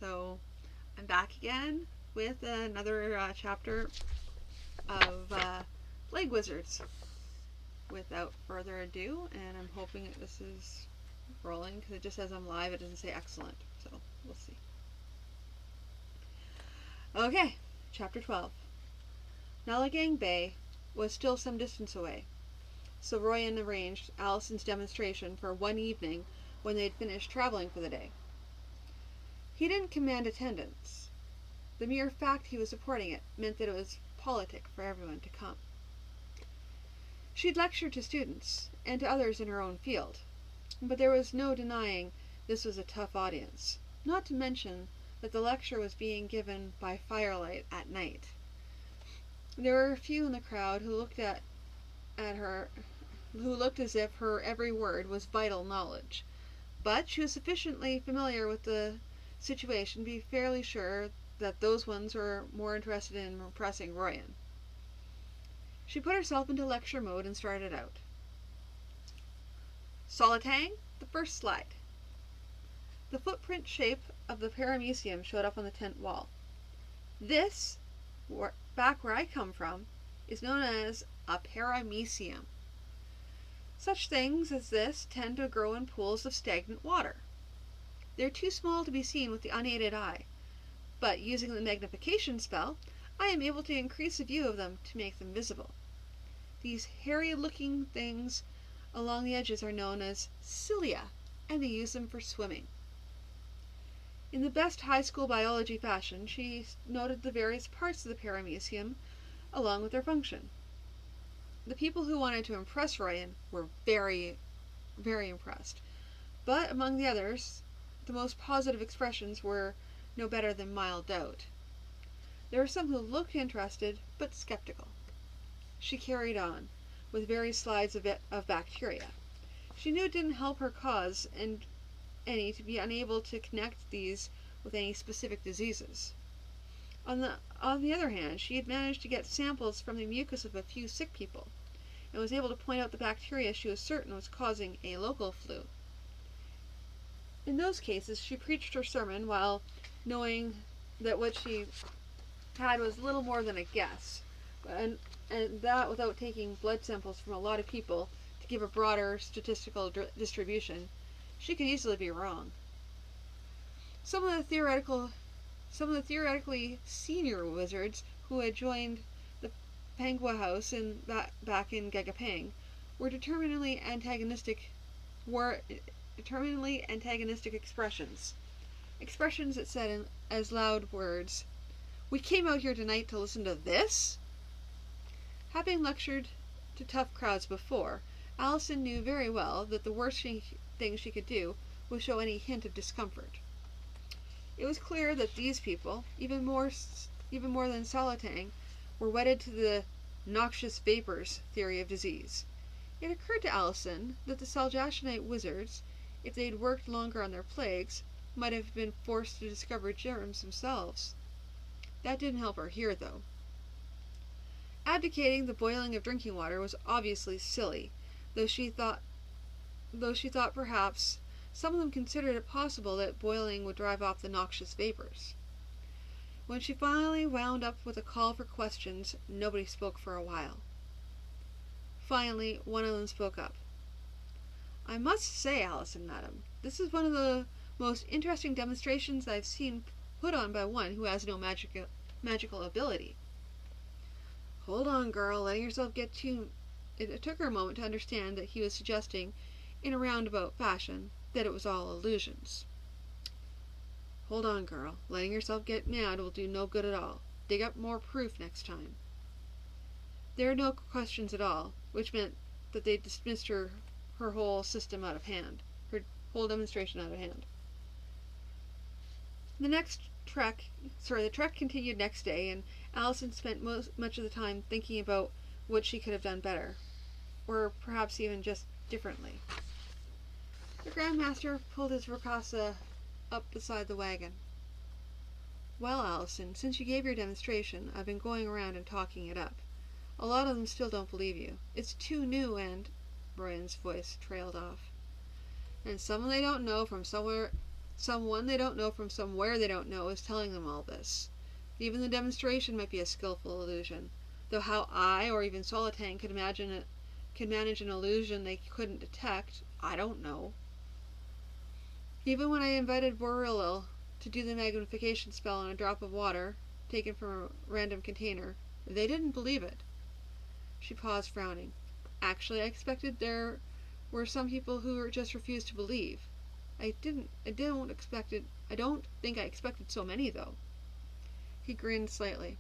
So I'm back again with another chapter of Plague Wizards. Without further ado, and I'm hoping that this is rolling because it just says I'm live. It doesn't say excellent, so we'll see. Okay, chapter 12. Nalagang Bay was still some distance away, so Royan arranged Allison's demonstration for one evening when they'd finished traveling for the day. He didn't command attendance. The mere fact he was supporting it meant that it was politic for everyone to come. She'd lectured to students and to others in her own field, but there was no denying this was a tough audience, not to mention that the lecture was being given by firelight at night. There were a few in the crowd who looked at her, who looked as if her every word was vital knowledge, but she was sufficiently familiar with the situation to be fairly sure that those ones were more interested in impressing Royan. She put herself into lecture mode and started out. Solitang, the first slide. The footprint shape of the paramecium showed up on the tent wall. This, back where I come from, is known as a paramecium. Such things as this tend to grow in pools of stagnant water. They're too small to be seen with the unaided eye, but using the magnification spell, I am able to increase the view of them to make them visible. These hairy-looking things along the edges are known as cilia, and they use them for swimming. In the best high school biology fashion, she noted the various parts of the paramecium along with their function. The people who wanted to impress Royan were very, very impressed, but among the others, the most positive expressions were no better than mild doubt. There were some who looked interested, but skeptical. She carried on, with various slides of bacteria. She knew it didn't help her cause any to be unable to connect these with any specific diseases. On the other hand, she had managed to get samples from the mucus of a few sick people, and was able to point out the bacteria she was certain was causing a local flu. In those cases, she preached her sermon while knowing that what she had was little more than a guess, and that without taking blood samples from a lot of people to give a broader statistical distribution. She could easily be wrong. Some of the theoretically senior wizards who had joined the Pangua House back in Gagapang were determinedly antagonistic expressions that said as loud words, "We came out here tonight to listen to this?" Having lectured to tough crowds before, Allison knew very well that the worst thing she could do was show any hint of discomfort. It was clear that these people, even more than Solitang, were wedded to the noxious vapors theory of disease. It occurred to Allison that the Salgashanite wizards, if they'd worked longer on their plagues, might have been forced to discover germs themselves. That didn't help her here, though. Advocating the boiling of drinking water was obviously silly, though she thought perhaps some of them considered it possible that boiling would drive off the noxious vapors. When she finally wound up with a call for questions, nobody spoke for a while. Finally, one of them spoke up. "I must say, Allison, madam, this is one of the most interesting demonstrations I've seen put on by one who has no magical ability." "Hold on, girl, letting yourself get too..." It took her a moment to understand that he was suggesting, in a roundabout fashion, that it was all illusions. "Hold on, girl, letting yourself get mad will do no good at all. Dig up more proof next time." There were no questions at all, which meant that they dismissed her whole system out of hand, her whole demonstration out of hand. The trek continued next day, and Allison spent much of the time thinking about what she could have done better, or perhaps even just differently. The Grandmaster pulled his ricasa up beside the wagon. "Well, Allison, since you gave your demonstration, I've been going around and talking it up. A lot of them still don't believe you. It's too new and..." Royan's voice trailed off. "And some they don't know from somewhere Someone they don't know from somewhere they don't know is telling them all this. Even the demonstration might be a skillful illusion, though how I or even Solitan could manage an illusion they couldn't detect, I don't know. Even when I invited Borilil to do the magnification spell on a drop of water, taken from a random container, they didn't believe it. She paused, frowning. Actually, I expected there were some people who just refused to believe. I don't think I expected so many, though. He grinned slightly.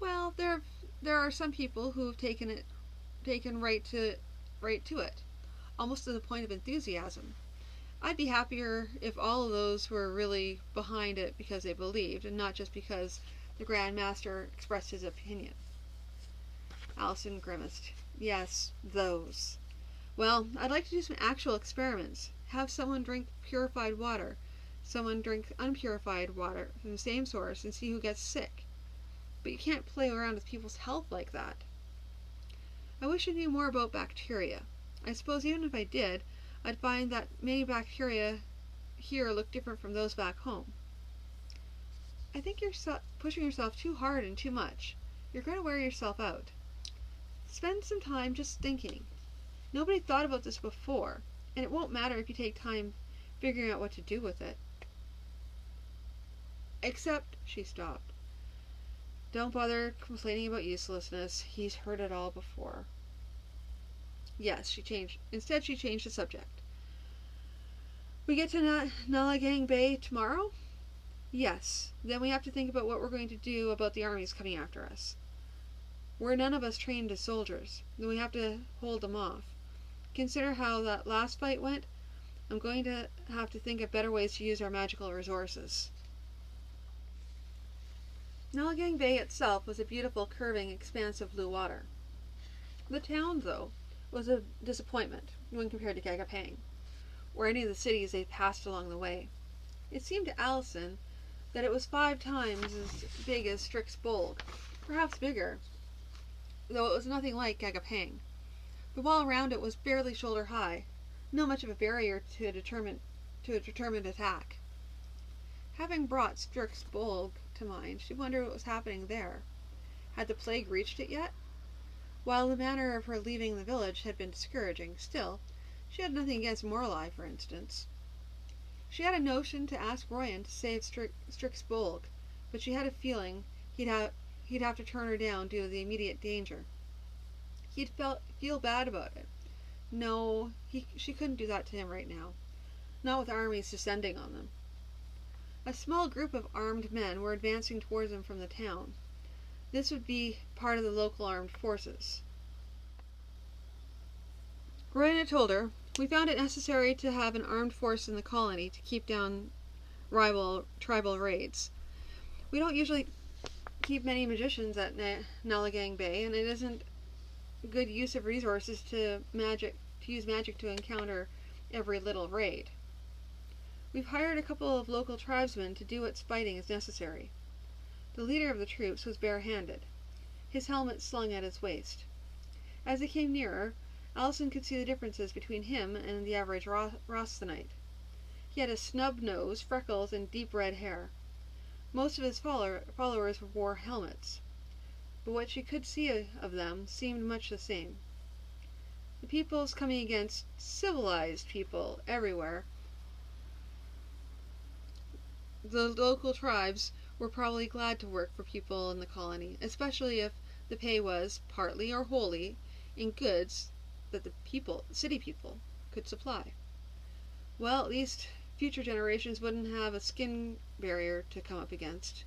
Well, there are some people who have taken right to it, almost to the point of enthusiasm. I'd be happier if all of those were really behind it because they believed, and not just because the Grand Master expressed his opinion. Allison grimaced. Yes, those. Well, I'd like to do some actual experiments. Have someone drink purified water, someone drink unpurified water from the same source, and see who gets sick. But you can't play around with people's health like that. I wish I knew more about bacteria. I suppose even if I did, I'd find that many bacteria here look different from those back home. I think you're pushing yourself too hard and too much. You're going to wear yourself out. Spend some time just thinking. Nobody thought about this before, and it won't matter if you take time figuring out what to do with it. Except, she stopped. Don't bother complaining about uselessness. He's heard it all before. Yes, Instead, she changed the subject. We get to Nalagang Bay tomorrow? Yes. Then we have to think about what we're going to do about the armies coming after us. We're none of us trained as soldiers, then we have to hold them off. Consider how that last fight went. I'm going to have to think of better ways to use our magical resources. Nalagang Bay itself was a beautiful, curving expanse of blue water. The town, though, was a disappointment when compared to Gagapang, or any of the cities they passed along the way. It seemed to Allison that it was 5 times as big as Strix Bold, perhaps bigger, though it was nothing like Gagapang. The wall around it was barely shoulder high, not much of a barrier to a determined attack. Having brought Strix Bold to mind, she wondered what was happening there. Had the plague reached it yet? While the manner of her leaving the village had been discouraging, still, she had nothing against Morlai, for instance. She had a notion to ask Royan to save Strix Bold, but she had a feeling he'd have to turn her down due to the immediate danger. He'd feel bad about it. No, she couldn't do that to him right now. Not with armies descending on them. A small group of armed men were advancing towards them from the town. This would be part of the local armed forces. Royan had told her, we found it necessary to have an armed force in the colony to keep down rival tribal raids. We don't usually keep many magicians at Nalagang Bay, and it isn't good use of resources to use magic to encounter every little raid. We've hired a couple of local tribesmen to do what fighting is necessary. The leader of the troops was bare-handed, his helmet slung at his waist. As they came nearer, Allison could see the differences between him and the average Rosthanite. He had a snub nose, freckles, and deep red hair. Most of his followers wore helmets, but what she could see of them seemed much the same. The peoples coming against civilized people everywhere. The local tribes were probably glad to work for people in the colony, especially if the pay was, partly or wholly, in goods that the city people could supply. Well, at least future generations wouldn't have a skin barrier to come up against.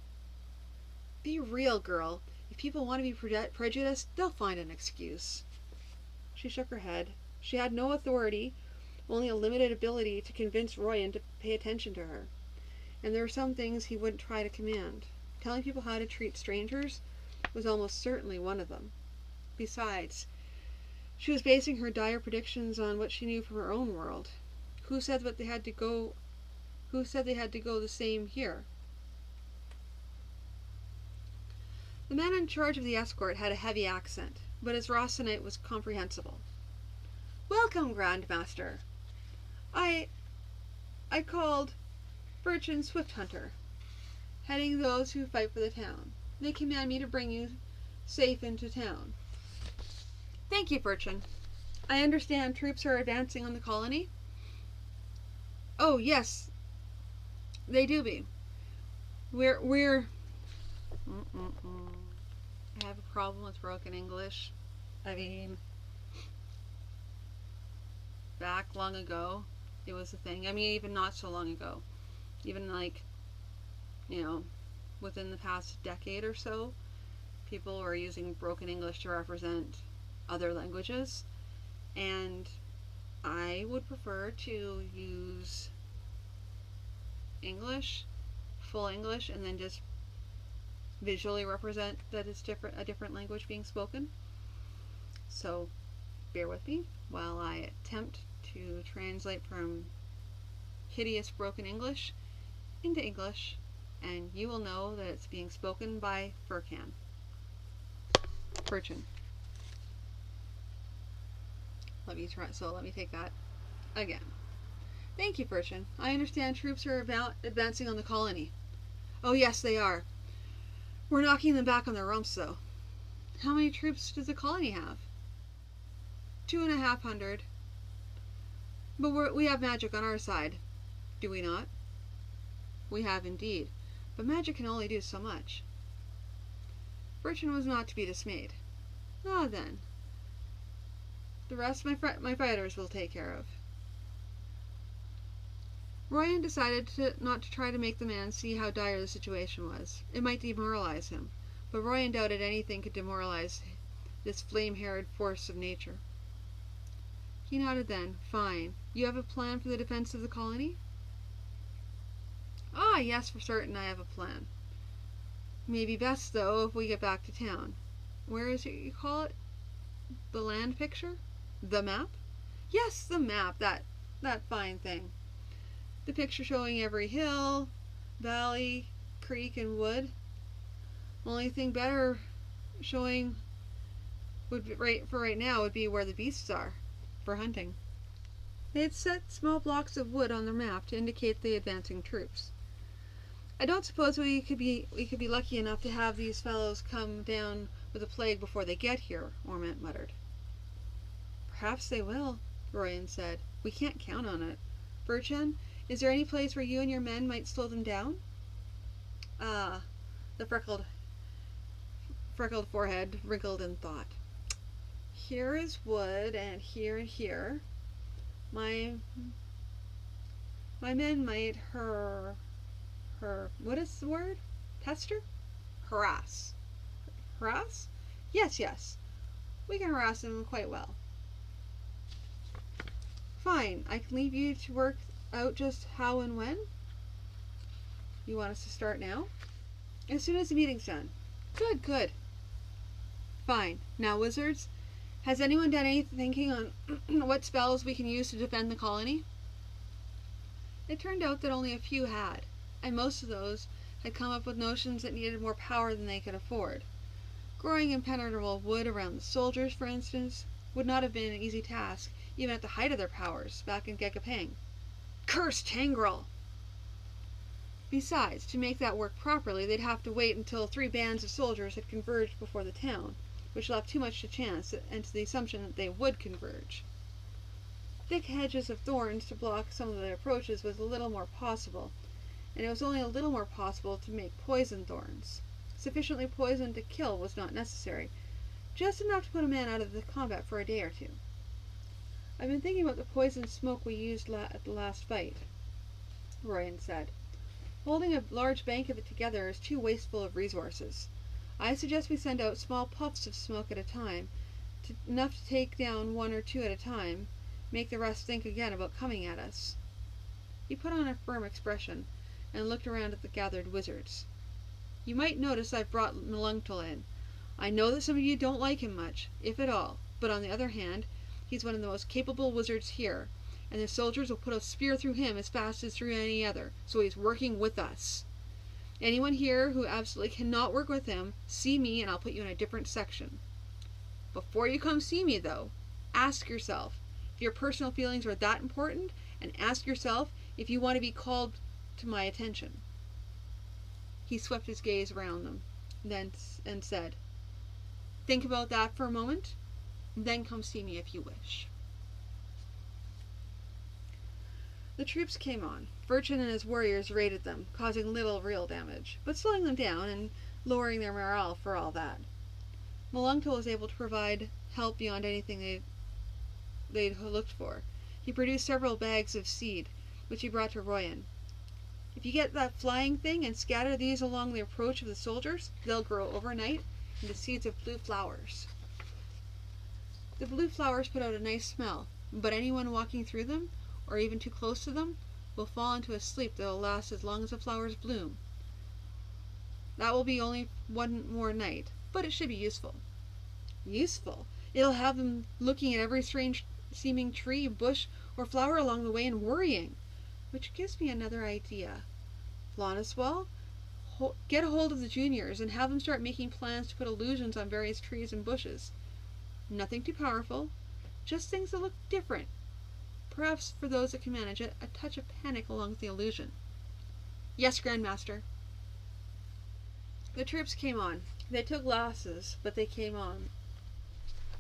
Be real, girl. If people want to be prejudiced, they'll find an excuse. She shook her head. She had no authority, only a limited ability to convince Royan to pay attention to her. And there were some things he wouldn't try to command. Telling people how to treat strangers was almost certainly one of them. Besides, she was basing her dire predictions on what she knew from her own world. Who said they had to go the same here? The man in charge of the escort had a heavy accent, but his Rossanite was comprehensible. Welcome, Grand Master. I called Bertrand Swift Hunter, heading those who fight for the town. They command me to bring you safe into town. Thank you, Bertrand. I understand troops are advancing on the colony. Oh, yes, they do be. We're I have a problem with broken English. I mean, back long ago, it was a thing. I mean, even not so long ago. Even like, within the past decade or so, people were using broken English to represent other languages. And I would prefer to use English, full English, and then just visually represent that it's a different language being spoken. So bear with me while I attempt to translate from hideous broken English into English, and you will know that it's being spoken by Furcan. Bertrand. Let me take that again. Thank you, Bertrand. I understand troops are advancing on the colony. Oh, yes, they are. We're knocking them back on their rumps, though. How many troops does the colony have? 2,500. But we have magic on our side, do we not? We have indeed, but magic can only do so much. Bertrand was not to be dismayed. Ah, then. The rest my fighters will take care of. Royan decided not to try to make the man see how dire the situation was. It might demoralize him, but Royan doubted anything could demoralize this flame-haired force of nature. He nodded then. Fine. You have a plan for the defense of the colony? Ah, yes, for certain I have a plan. Maybe best, though, if we get back to town. Where is it you call it? The land picture? The map? Yes, the map. That fine thing. The picture showing every hill, valley, creek, and wood. Only thing better showing right now would be where the beasts are for hunting. They had set small blocks of wood on their map to indicate the advancing troops. I don't suppose we could be lucky enough to have these fellows come down with a plague before they get here, Ormant muttered. Perhaps they will, Royan said. We can't count on it. Bertrand, is there any place where you and your men might slow them down? Ah, the freckled forehead wrinkled in thought. Here is wood, and here. My men might what is the word? Pester? Harass. Harass? Yes. We can harass them quite well. Fine, I can leave you to work out just how and when. You want us to start now? As soon as the meeting's done. Good. Fine. Now, wizards, has anyone done any thinking on what spells we can use to defend the colony? It turned out that only a few had, and most of those had come up with notions that needed more power than they could afford. Growing impenetrable wood around the soldiers, for instance, would not have been an easy task, even at the height of their powers, back in Gekapang. Cursed Tangrel! Besides, to make that work properly, they'd have to wait until 3 bands of soldiers had converged before the town, which left too much to chance and to the assumption that they would converge. Thick hedges of thorns to block some of their approaches was a little more possible, and it was only a little more possible to make poison thorns. Sufficiently poisoned to kill was not necessary, just enough to put a man out of the combat for a day or two. I've been thinking about the poison smoke we used at the last fight, Royan said. Holding a large bank of it together is too wasteful of resources. I suggest we send out small puffs of smoke at a time, enough to take down 1 or 2 at a time, make the rest think again about coming at us. He put on a firm expression, and looked around at the gathered wizards. You might notice I've brought Melungtal in. I know that some of you don't like him much, if at all, but on the other hand, he's one of the most capable wizards here, and the soldiers will put a spear through him as fast as through any other, so he's working with us. Anyone here who absolutely cannot work with him, see me and I'll put you in a different section. Before you come see me, though, ask yourself if your personal feelings are that important, and ask yourself if you want to be called to my attention." He swept his gaze around them, and said, "Think about that for a moment, then come see me if you wish." The troops came on. Virgin and his warriors raided them, causing little real damage, but slowing them down and lowering their morale for all that. Malungto was able to provide help beyond anything they'd looked for. He produced several bags of seed, which he brought to Royan. "If you get that flying thing and scatter these along the approach of the soldiers, they'll grow overnight into seeds of blue flowers. The blue flowers put out a nice smell, but anyone walking through them, or even too close to them, will fall into a sleep that will last as long as the flowers bloom. That will be only one more night, but it should be useful." "Useful? It'll have them looking at every strange seeming tree, bush, or flower along the way and worrying. Which gives me another idea. Loniswell, get a hold of the juniors and have them start making plans to put illusions on various trees and bushes. Nothing too powerful, just things that look different. Perhaps, for those that can manage it, a touch of panic along with the illusion." "Yes, Grandmaster." The troops came on. They took losses, but they came on.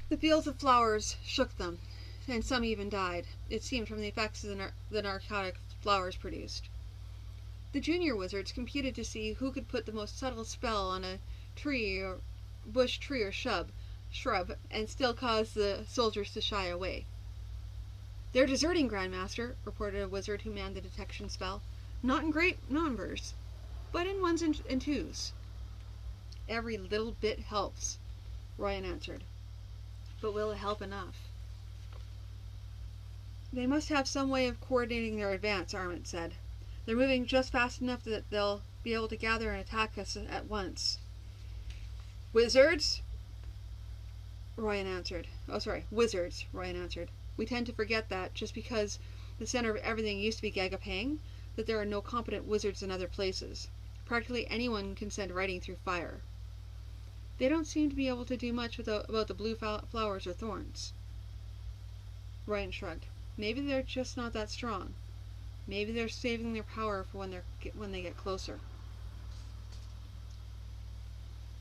The fields of flowers shook them, and some even died, it seemed, from the effects of the narcotic flowers produced. The junior wizards competed to see who could put the most subtle spell on a tree or shrub, and still cause the soldiers to shy away. "They're deserting, Grandmaster," reported a wizard who manned the detection spell. "Not in great numbers, but in ones and twos." "Every little bit helps," Royan answered. "But will it help enough?" "They must have some way of coordinating their advance," Arment said. "They're moving just fast enough that they'll be able to gather and attack us at once." "Wizards?" Royan answered. "Wizards," Royan answered. "We tend to forget that, just because the center of everything used to be Gagapang, that there are no competent wizards in other places. Practically anyone can send writing through fire. They don't seem to be able to do much about the blue flowers or thorns." Royan shrugged. "Maybe they're just not that strong. Maybe they're saving their power for when they get closer."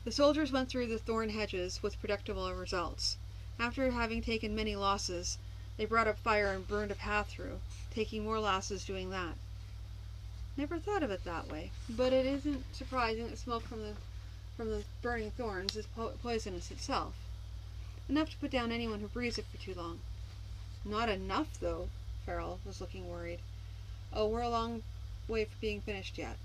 The soldiers went through the thorn hedges with predictable results. After having taken many losses, they brought up fire and burned a path through, taking more losses doing that. "Never thought of it that way, but it isn't surprising that smoke from the burning thorns is poisonous itself. Enough to put down anyone who breathes it for too long." "Not enough, though." Farrell was looking worried. "Oh, we're a long way from being finished yet."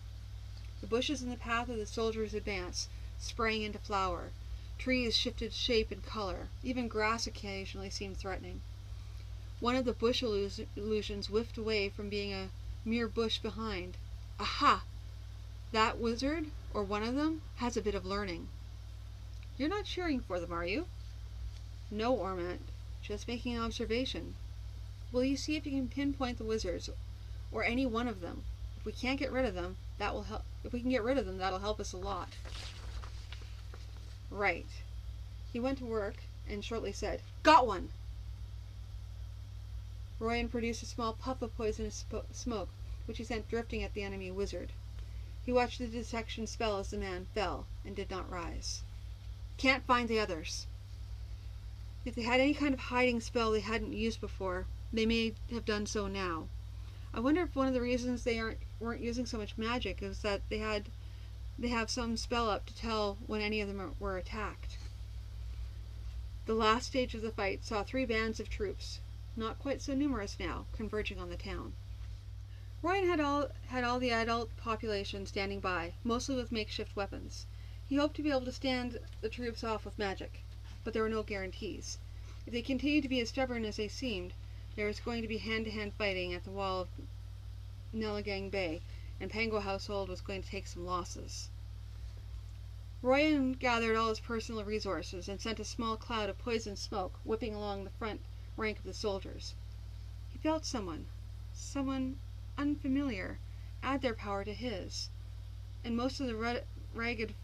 The bushes in the path of the soldiers' advance sprang into flower. Trees shifted shape and color. Even grass occasionally seemed threatening. One of the bush illusions whiffed away from being a mere bush behind. "Aha! That wizard, or one of them, has a bit of learning." "You're not cheering for them, are you?" "No, Ormant. Just making an observation. Will you see if you can pinpoint the wizards, or any one of them? If we can get rid of them, that'll help us a lot." "Right." He went to work and shortly said, "Got one!" Royan produced a small puff of poisonous smoke, which he sent drifting at the enemy wizard. He watched the detection spell as the man fell, and did not rise. "Can't find the others." If they had any kind of hiding spell they hadn't used before, they may have done so now. I wonder if one of the reasons they weren't using so much magic is that they have some spell up to tell when any of them were attacked. The last stage of the fight saw 3 bands of troops, not quite so numerous now, converging on the town. Royan had all the adult population standing by, mostly with makeshift weapons. He hoped to be able to stand the troops off with magic, but there were no guarantees. If they continued to be as stubborn as they seemed, there was going to be hand-to-hand fighting at the wall of Nelagang Bay, and Pango household was going to take some losses. Royan gathered all his personal resources and sent a small cloud of poison smoke whipping along the front rank of the soldiers. He felt someone unfamiliar add their power to his, and most of the ragged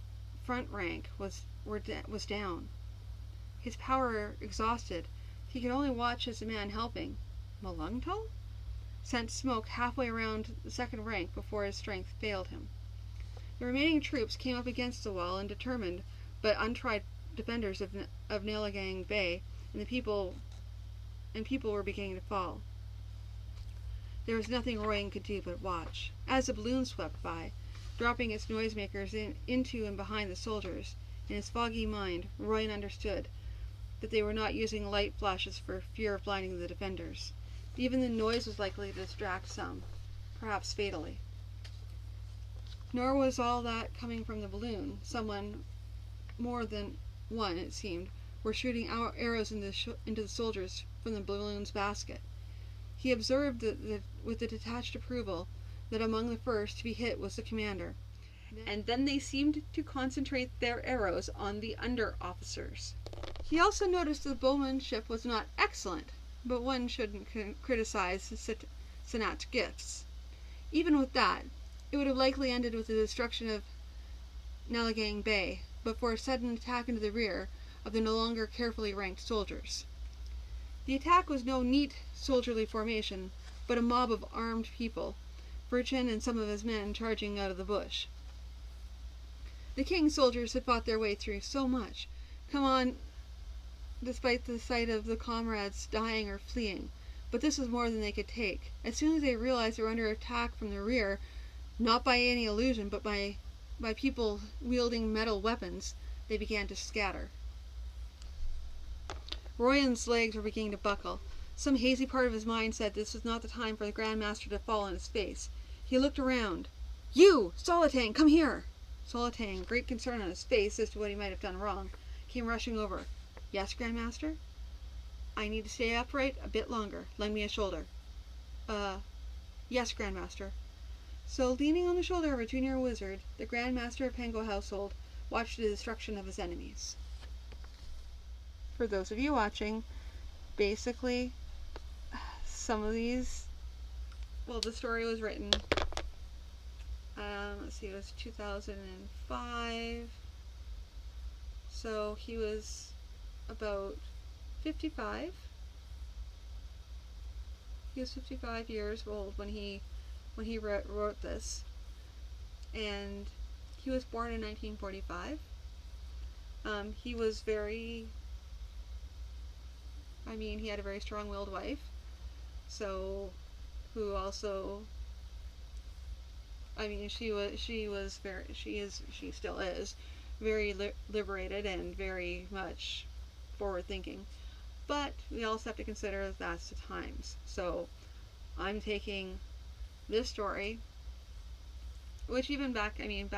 front rank was down. His power exhausted, he could only watch as the man helping. Malungto? sent smoke halfway around the second rank before his strength failed him. The remaining troops came up against the wall, and determined but untried defenders of Nalagang Bay, and people were beginning to fall. There was nothing Royan could do but watch. As the balloon swept by, dropping its noisemakers into and behind the soldiers, in his foggy mind, Royan understood that they were not using light flashes for fear of blinding the defenders. Even the noise was likely to distract some, perhaps fatally. Nor was all that coming from the balloon. Someone, more than one it seemed, were shooting arrows into the soldiers from the balloon's basket. He observed with the detached approval that among the first to be hit was the commander, and then they seemed to concentrate their arrows on the under-officers. He also noticed the bowmanship was not excellent, but one shouldn't criticize Sanat's gifts. Even with that, it would have likely ended with the destruction of Nalagang Bay, but for a sudden attack into the rear of the no longer carefully ranked soldiers. The attack was no neat soldierly formation, but a mob of armed people, Virchin and some of his men charging out of the bush. The king's soldiers had fought their way through so much, come on despite the sight of the comrades dying or fleeing, but this was more than they could take. As soon as they realized they were under attack from the rear, not by any illusion, but by people wielding metal weapons, they began to scatter. Royan's legs were beginning to buckle. Some hazy part of his mind said this was not the time for the Grand Master to fall on his face. He looked around. "You! Solitang, come here!" Solitang, great concern on his face as to what he might have done wrong, came rushing over. "Yes, Grand Master?" "I need to stay upright a bit longer. Lend me a shoulder." Yes, Grand Master." So, leaning on the shoulder of a junior wizard, the Grand Master of Pango household watched the destruction of his enemies. For those of you watching, basically, some of these, well, the story was written, let's see, it was 2005, so he was about 55. He was 55 years old when he wrote this, and he was born in 1945. He was he had a very strong-willed wife, so, who also, she still is very liberated and very much forward-thinking. But we also have to consider that's the times. So, I'm taking this story, which even back in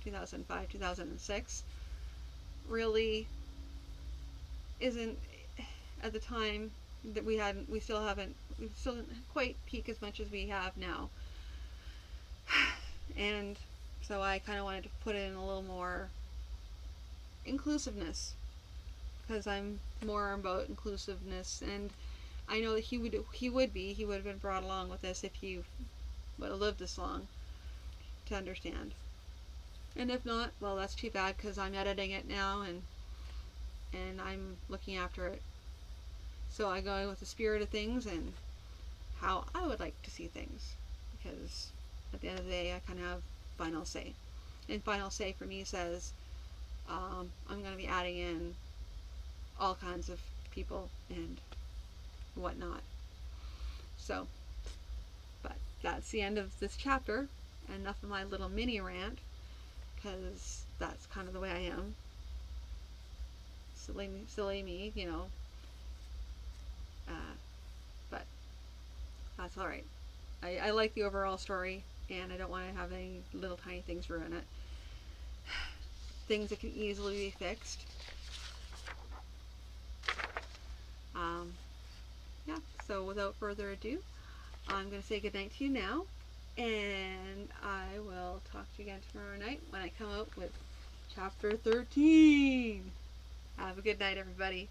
2005, 2006, really isn't, at the time that we still didn't quite peak as much as we have now. And so I kind of wanted to put in a little more inclusiveness, because I'm more about inclusiveness, and I know that he would have been brought along with this if he would have lived this long to understand. And if not, well, that's too bad, because I'm editing it now and I'm looking after it. So I go with the spirit of things and how I would like to see things, because at the end of the day, I kind of have final say. And final say for me says I'm going to be adding in all kinds of people and whatnot. So, but that's the end of this chapter. Enough of my little mini rant, because that's kind of the way I am. Silly me, but that's alright. I like the overall story, and I don't want to have any little tiny things ruin it. Things that can easily be fixed. So without further ado, I'm going to say goodnight to you now, and I will talk to you again tomorrow night when I come out with chapter 13. Have a good night, everybody.